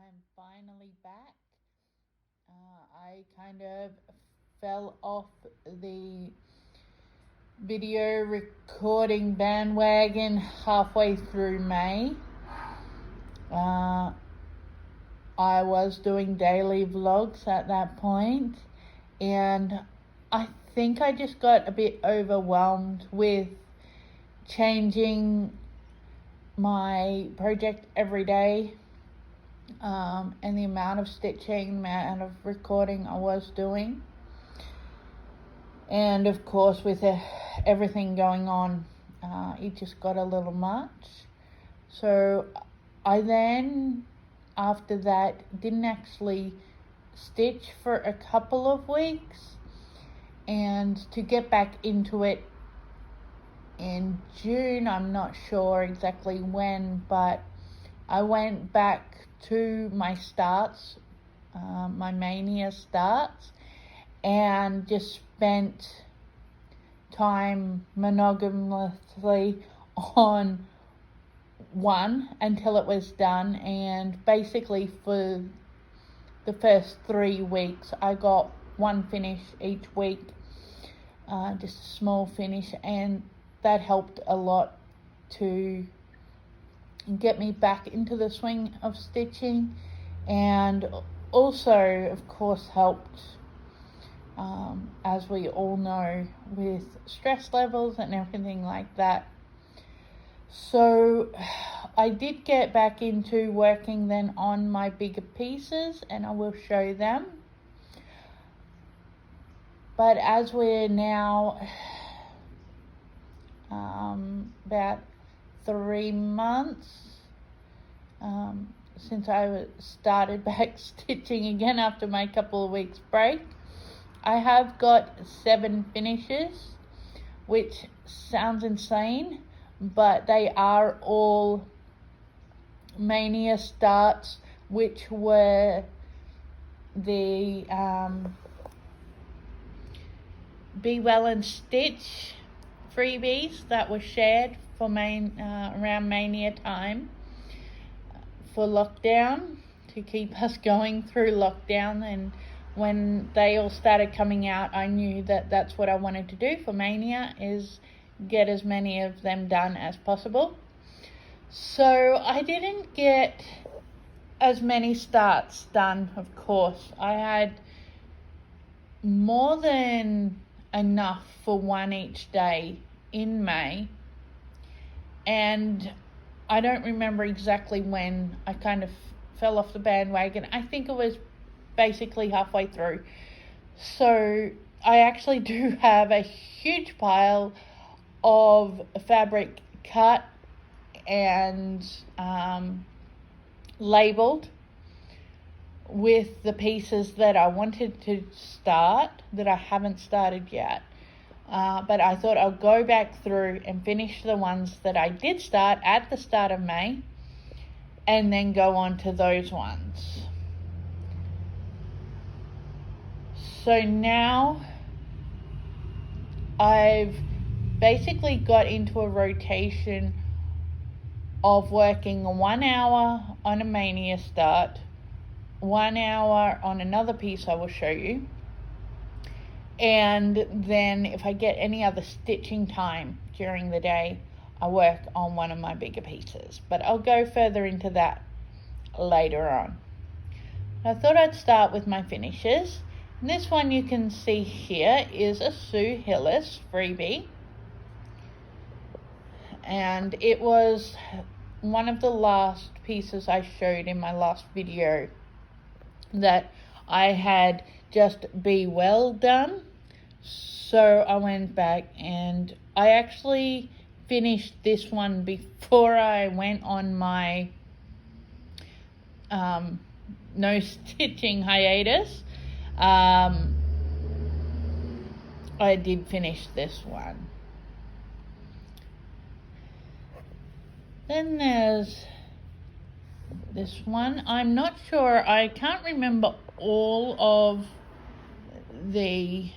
I'm finally back. I kind of fell off the video recording bandwagon halfway through May. I was doing daily vlogs at that point, and I think I just got a bit overwhelmed with changing my project every day, and the amount of stitching, amount of recording I was doing. And of course, with everything going on, it just got a little much. So I then, after that, didn't actually stitch for a couple of weeks, and to get back into it in June, I'm not sure exactly when, but I went back to my starts, my mania starts, and just spent time monogamously on one until it was done. And basically for the first 3 weeks I got one finish each week, just a small finish, and that helped a lot to get me back into the swing of stitching, and also of course helped, as we all know, with stress levels and everything like that. So I did get back into working then on my bigger pieces, and I will show them. But as we're now about 3 months since I started back stitching again after my couple of weeks break, I have got 7 finishes, which sounds insane, but they are all mania starts, which were the Be Well and Stitch freebies that were shared for around mania time for lockdown, to keep us going through lockdown. And when they all started coming out, I knew that that's what I wanted to do for mania, is get as many of them done as possible. So I didn't get as many starts done, of course. I had more than enough for one each day in May, and I don't remember exactly when I kind of fell off the bandwagon. I think it was basically halfway through. So I actually do have a huge pile of fabric cut and labeled with the pieces that I wanted to start that I haven't started yet. But I thought I'll go back through and finish the ones that I did start at the start of May, and then go on to those ones. So now I've basically got into a rotation of working 1 hour on a mania start, 1 hour on another piece I will show you, and then if I get any other stitching time during the day, I work on one of my bigger pieces. But I'll go further into that later on. I thought I'd start with my finishes. And this one you can see here is a Sue Hillis freebie, and it was one of the last pieces I showed in my last video that I had just Be Well done. So I went back and I actually finished this one before I went on my no stitching hiatus. I did finish this one. Then there's this one. I'm not sure, I can't remember all of the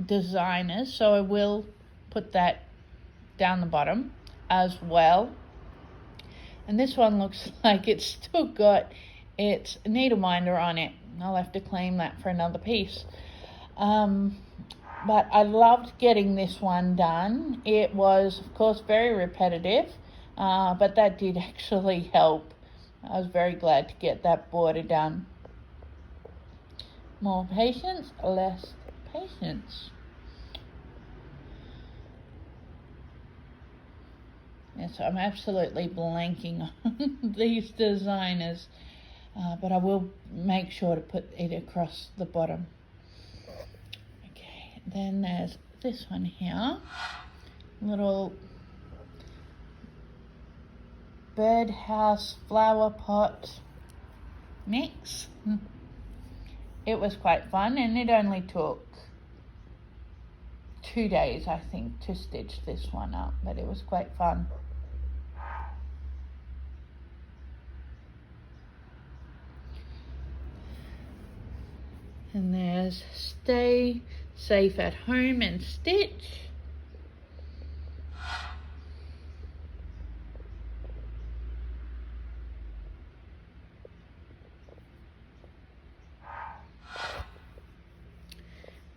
designers, so I will put that down the bottom as well. And this one looks like it's still got its needle minder on it. I'll have to claim that for another piece. But I loved getting this one done. It was, of course, very repetitive, but that did actually help. I was very glad to get that border done. More patience, less patience. Yes, I'm absolutely blanking on these designers, but I will make sure to put it across the bottom. Okay, then there's this one here, little birdhouse flower pot mix. It was quite fun, and it only took 2 days, I think, to stitch this one up, but it was quite fun. And there's stay safe at home and stitch.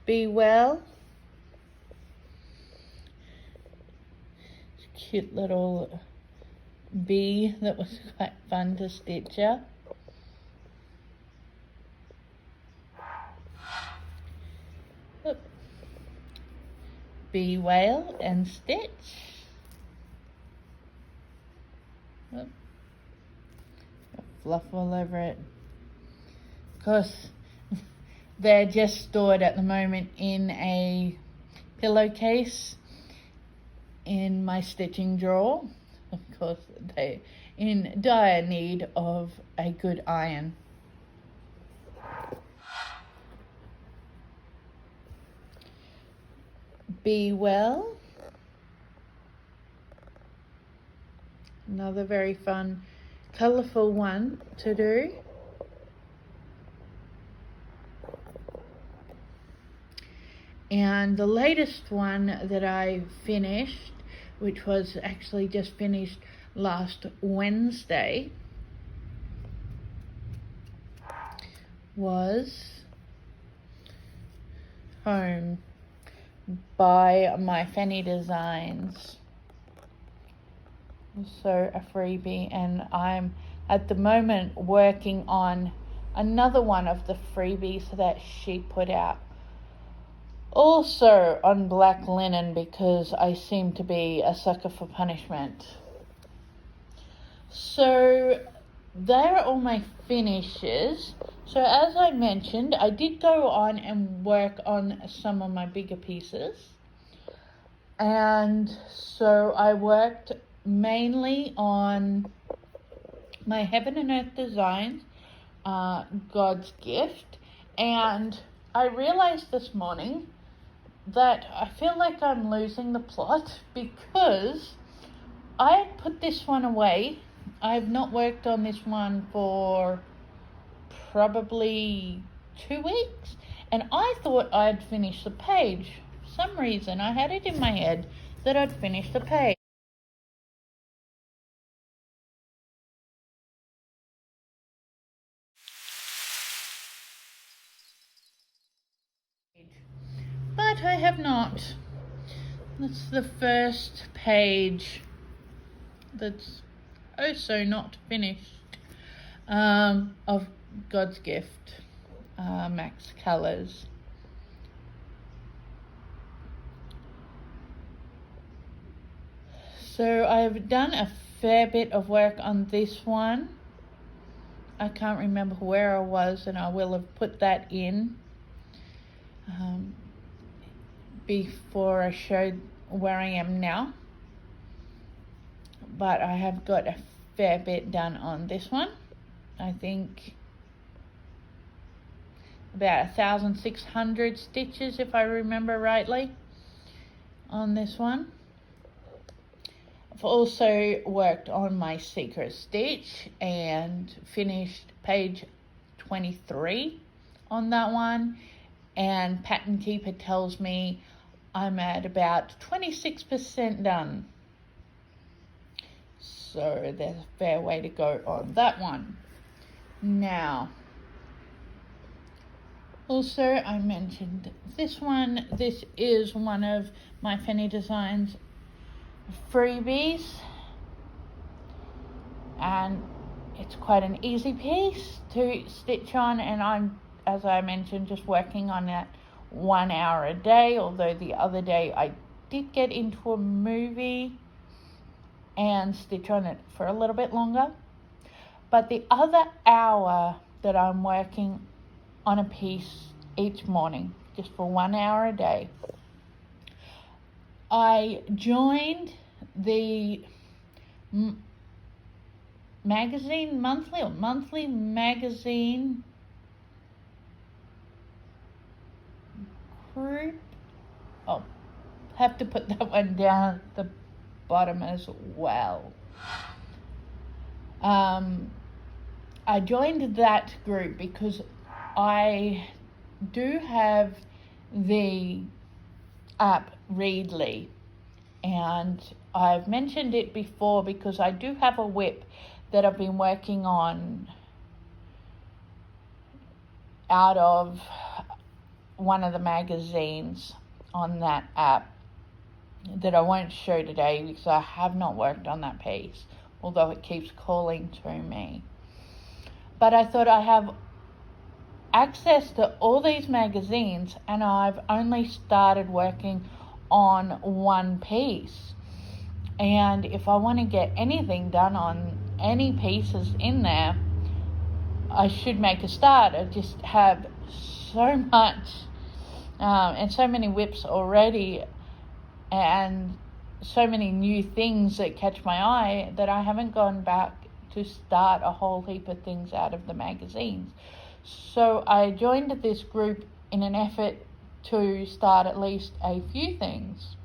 Be well. Cute little bee that was quite fun to stitch up. Oop. Bee whale and stitch. Oop. Fluff all over it. Of course, they're just stored at the moment in a pillowcase in my stitching drawer. Of course, they're in dire need of a good iron. Be well. Another very fun, colourful one to do. And the latest one that I finished, which was actually just finished last Wednesday, was Home by My Fanny Designs. So a freebie, and I'm at the moment working on another one of the freebies that she put out, also on black linen, because I seem to be a sucker for punishment. So they're all my finishes. So as I mentioned, I did go on and work on some of my bigger pieces. And so I worked mainly on my Heaven and Earth Designs, God's Gift. And I realized this morning that I feel like I'm losing the plot, because I had put this one away. I've not worked on this one for probably 2 weeks, and I thought I'd finished the page. For some reason, I had it in my head that I'd finished the page. But I have not. That's the first page that's also not finished, of God's Gift, Max Colors. So I've done a fair bit of work on this one. I can't remember where I was, and I will have put that in before I showed where I am now. But I have got a fair bit done on this one. I think about 1,600 stitches, if I remember rightly, on this one. I've also worked on my secret stitch and finished page 23 on that one, and Pattern Keeper tells me I'm at about 26% done. So there's a fair way to go on that one. Now, also I mentioned this one. This is one of my Fanny Designs freebies, and it's quite an easy piece to stitch on, and I'm, as I mentioned, just working on it 1 hour a day, although the other day I did get into a movie and stitch on it for a little bit longer. But the other hour that I'm working on a piece each morning, just for 1 hour a day, I joined the monthly magazine group. Oh, have to put that one down at the bottom as well. I joined that group because I do have the app Readly, and I've mentioned it before because I do have a whip that I've been working on out of one of the magazines on that app that I won't show today because I have not worked on that piece, although it keeps calling to me. But I thought I have access to all these magazines and I've only started working on one piece. And if I want to get anything done on any pieces in there, I should make a start. I just have so much and so many whips already and so many new things that catch my eye that I haven't gone back to start a whole heap of things out of the magazines. So I joined this group in an effort to start at least a few things.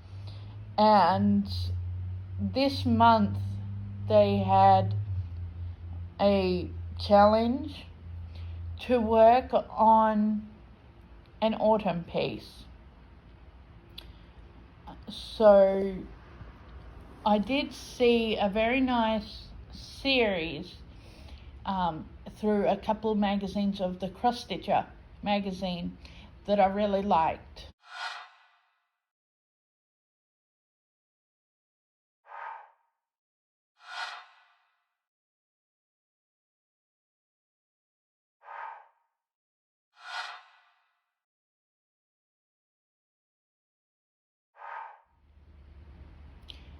And this month they had a challenge to work on an autumn piece. So I did see a very nice series through a couple of magazines of the Cross Stitcher magazine that I really liked.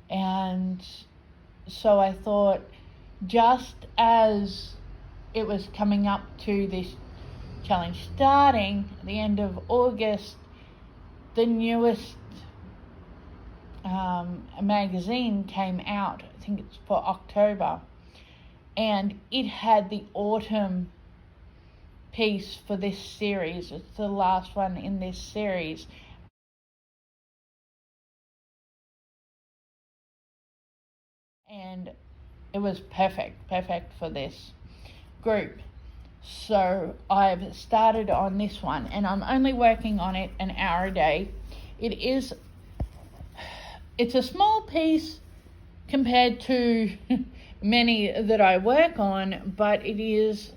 And so I thought, just as it was coming up to this challenge starting at the end of August, the newest magazine came out. I think it's for October, and it had the autumn piece for this series. It's the last one in this series. And it was perfect for this group. So I've started on this one and I'm only working on it an hour a day. It's a small piece compared to many that I work on, but it is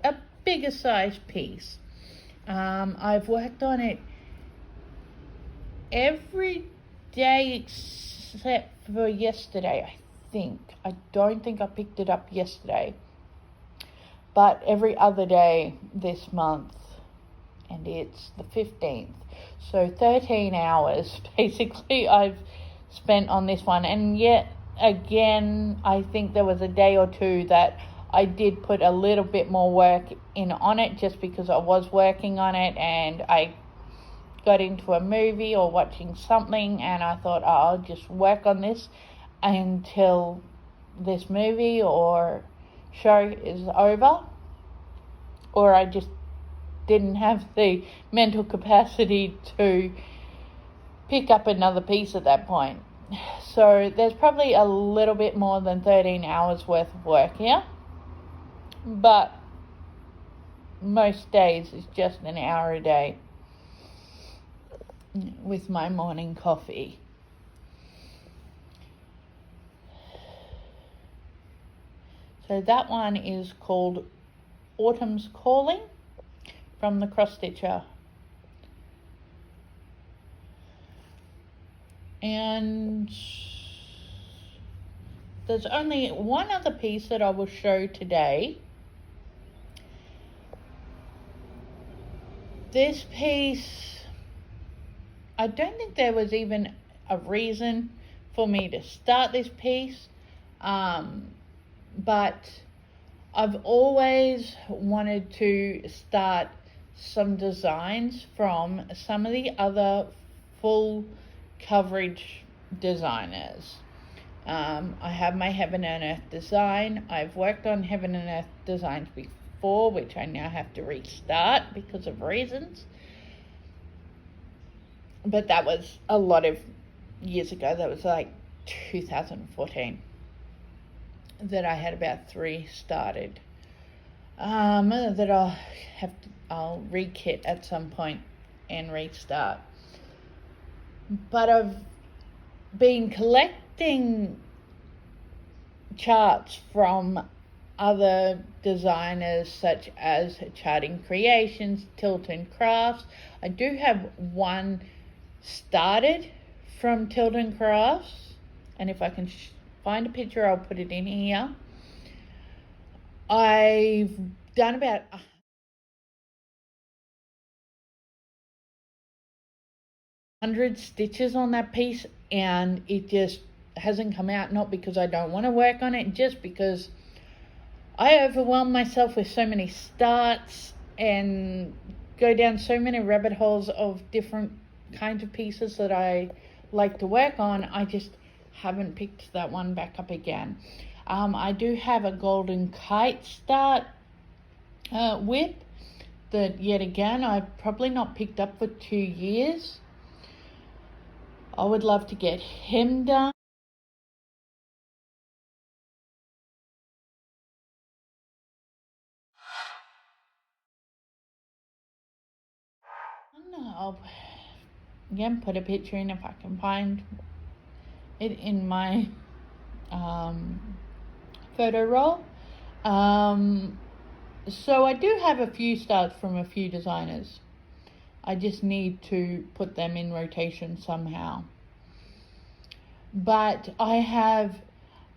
a bigger size piece. I've worked on it every day except for yesterday, I don't think I picked it up yesterday, but every other day this month, and it's the 15th. So 13 hours basically I've spent on this one, and yet again I think there was a day or two that I did put a little bit more work in on it just because I was working on it and I got into a movie or watching something and I thought, oh, I'll just work on this until this movie or show is over, or I just didn't have the mental capacity to pick up another piece at that point. So there's probably a little bit more than 13 hours worth of work here, but most days it's just an hour a day with my morning coffee. So that one is called Autumn's Calling from the Cross Stitcher. And there's only one other piece that I will show today. This piece, I don't think there was even a reason for me to start this piece, but I've always wanted to start some designs from some of the other full coverage designers. I have my Heaven and Earth design. I've worked on Heaven and Earth designs before, which I now have to restart because of reasons. But that was a lot of years ago. That was like 2014 that I had about 3 started. That I'll re-kit at some point and restart. But I've been collecting charts from other designers such as Charting Creations, Tilton Crafts. I do have one started from Tilton Crafts, and if I can find a picture, I'll put it in here. I've done about 100 stitches on that piece, and it just hasn't come out, not because I don't want to work on it, just because I overwhelm myself with so many starts and go down so many rabbit holes of different kinds of pieces that I like to work on. I just haven't picked that one back up again. I do have a golden kite start whip that, yet again, I've probably not picked up for 2 years. I would love to get him done. I'll again put a picture in if I can find it in my photo roll. So I do have a few starts from a few designers. I just need to put them in rotation somehow. But I have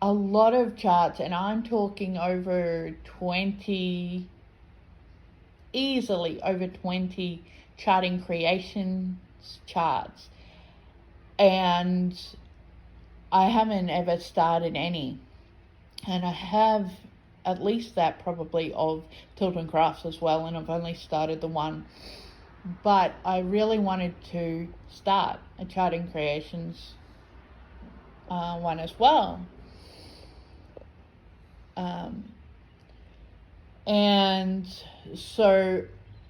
a lot of charts, and I'm talking easily over 20 Charting Creations charts. And I haven't ever started any. And I have at least that probably of Tilton Crafts as well, and I've only started the one. But I really wanted to start a Charting Creations one as well. And so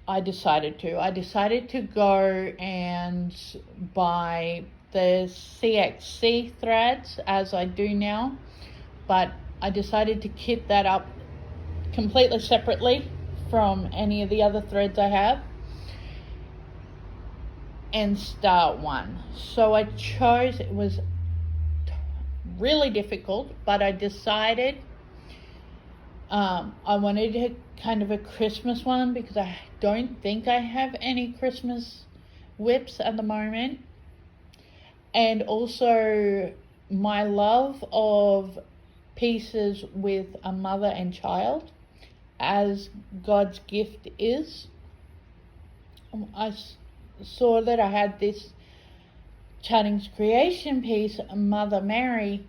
I decided to go and buy the CXC threads as I do now, but I decided to kit that up completely separately from any of the other threads I have and start one. So I chose, it was really difficult, but I decided I wanted a kind of a Christmas one because I don't think I have any Christmas whips at the moment. And also my love of pieces with a mother and child, as God's gift is. I saw that I had this Charting's Creation piece, Mother Mary,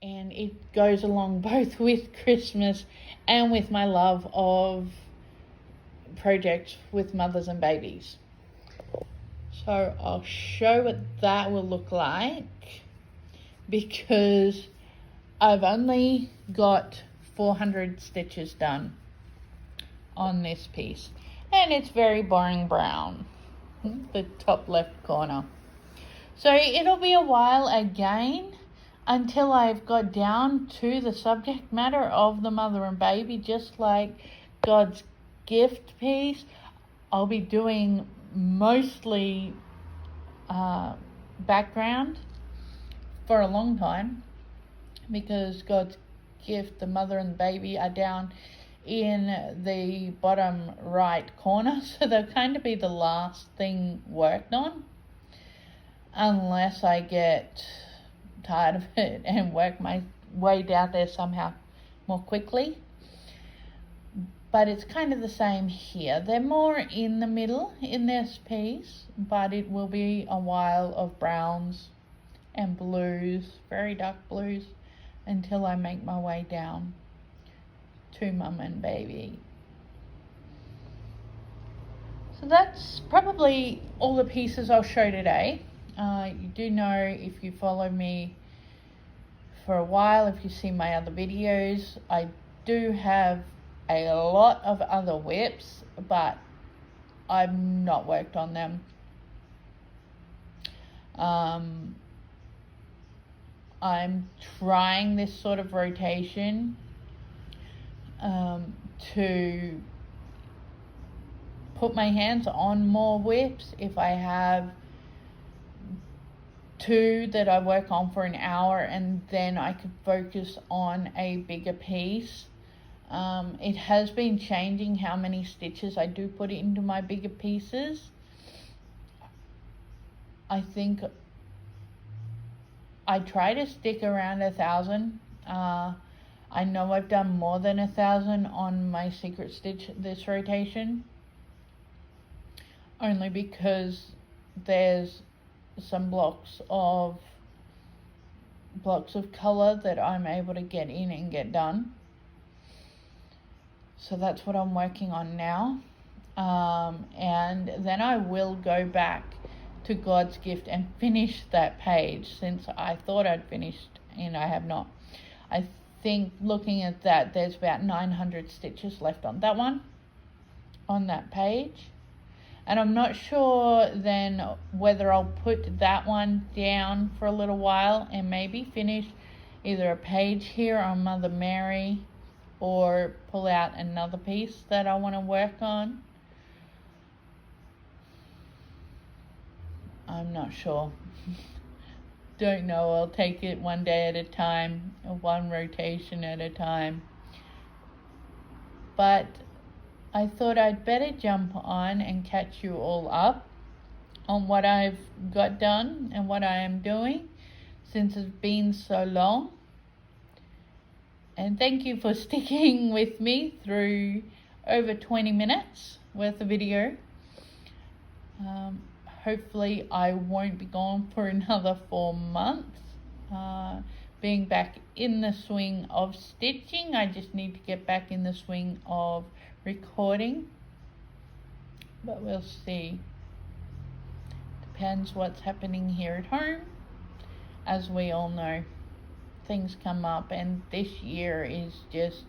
and it goes along both with Christmas and with my love of projects with mothers and babies. So I'll show what that will look like, because I've only got 400 stitches done on this piece, and it's very boring brown, the top left corner. So it'll be a while again until I've got down to the subject matter of the mother and baby, just like God's gift piece. I'll be doing mostly background for a long time, because God's gift, the mother and the baby, are down in the bottom right corner, so they'll kind of be the last thing worked on, unless I get tired of it and work my way down there somehow more quickly. But it's kind of the same here. They're more in the middle in this piece, but it will be a while of browns and blues, very dark blues, until I make my way down to mum and baby. So that's probably all the pieces I'll show today. You do know, if you follow me for a while, if you see my other videos, I do have a lot of other whips, but I've not worked on them. I'm trying this sort of rotation to put my hands on more whips. If I have two that I work on for an hour, and then I could focus on a bigger piece. It has been changing how many stitches I do put into my bigger pieces. I think I try to stick around 1,000. I know I've done more than 1,000 on my secret stitch this rotation, only because there's some blocks of color that I'm able to get in and get done. So that's what I'm working on now. And then I will go back to God's gift and finish that page, since I thought I'd finished and I have not. I think, looking at that, there's about 900 stitches left on that one, on that page. And I'm not sure then whether I'll put that one down for a little while and maybe finish either a page here on Mother Mary, or pull out another piece that I want to work on. I'm not sure. Don't know. I'll take it one day at a time, one rotation at a time. But I thought I'd better jump on and catch you all up on what I've got done and what I am doing, since it's been so long. And thank you for sticking with me through over 20 minutes worth of video. Hopefully I won't be gone for another 4 months. Being back in the swing of stitching, I just need to get back in the swing of recording. But we'll see. Depends what's happening here at home. As we all know, things come up, and this year is just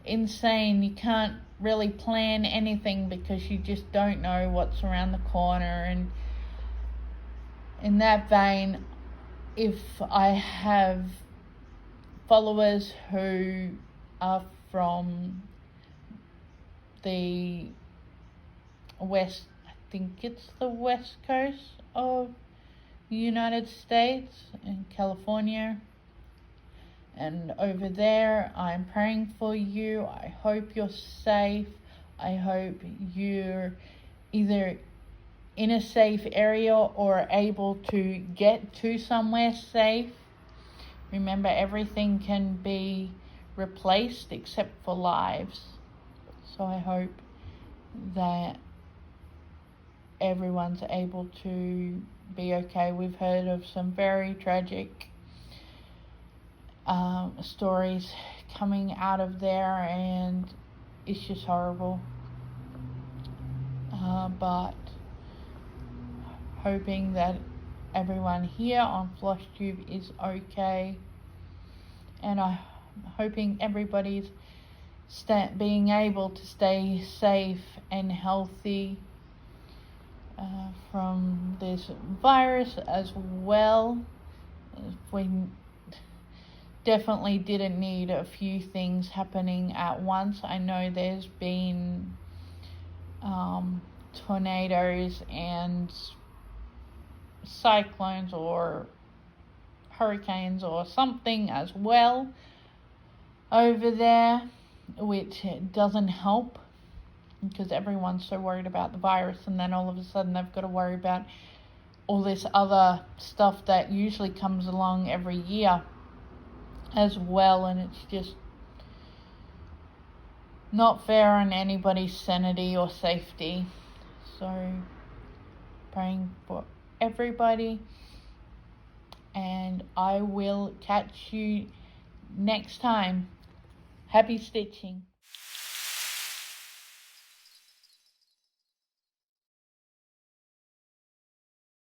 insane. You can't really plan anything because you just don't know what's around the corner. And in that vein, if I have followers who are from the west, I think it's the west coast of the United States, in California, and over there, I'm praying for you. I hope you're safe. I hope you're either in a safe area or able to get to somewhere safe. Remember, everything can be replaced except for lives. So I hope that everyone's able to be okay. We've heard of some very tragic stories coming out of there, and it's just horrible. But hoping that everyone here on Flosstube is okay, and I'm hoping everybody's being able to stay safe and healthy from this virus as well. We definitely didn't need a few things happening at once. I know there's been tornadoes and cyclones, or hurricanes or something as well over there, which doesn't help because everyone's so worried about the virus, and then all of a sudden they've got to worry about all this other stuff that usually comes along every year as well, and it's just not fair on anybody's sanity or safety. So praying for everybody, and I will catch you next time. Happy stitching.